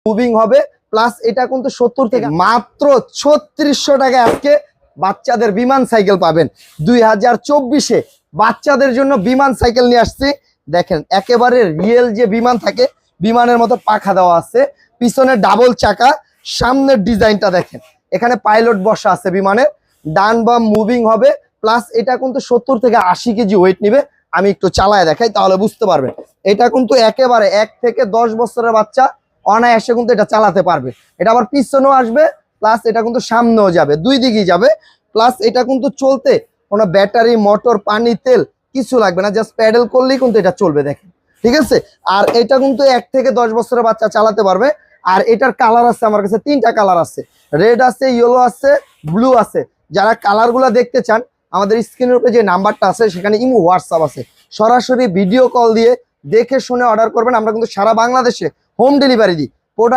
Moving হবে plus এটা কিন্তু 70 থেকে মাত্র 3600 টাকা আজকে বাচ্চাদের বিমান সাইকেল পাবেন। 2024-এ বাচ্চাদের জন্য বিমান সাইকেল নিয়ে আসছি। দেখেন একেবারে রিয়েল যে বিমান থাকে, বিমানের মতো পাখা দেওয়া আছে, পিছনে ডাবল চাকা, সামনের ডিজাইনটা দেখেন, এখানে পাইলট বসা আছে বিমানের, ডান বাম মুভিং হবে প্লাস এটা কিন্তু 70 থেকে 80 কেজি ওয়েট নিবে। আমি একটু চালায় দেখাই তাহলে বুঝতে পারবেন। এটা কিন্তু একেবারে 1 থেকে 10 বছরের বাচ্চা অনায়াসে কিন্তু এটা চালাতে পারবে। এটা আবার পিছনেও আসবে প্লাস এটা কিন্তু সামনেও যাবে, দুই দিকেই যাবে। প্লাস এটা কিন্তু চলতে কোনো ব্যাটারি মোটর পানি তেল কিছু লাগবে না, জাস্ট প্যাডেল করলেই কিন্তু এটা চলবে। দেখেন ঠিক আছে। আর এটা কিন্তু 1 থেকে 10 বছরের বাচ্চা চালাতে পারবে। আর এটার কালার আছে আমার কাছে 3টা কালার আছে, রেড আছে, ইয়েলো আছে, ব্লু আছে। যারা কালারগুলো দেখতে চান আমাদের স্ক্রিনের উপরে যে নাম্বারটা আছে সেখানে ইমো হোয়াটসঅ্যাপ আছে, সরাসরি ভিডিও কল দিয়ে দেখে শুনে অর্ডার করবেন। আমরা কিন্তু সারা বাংলাদেশে হোম ডেলিভারি দিই।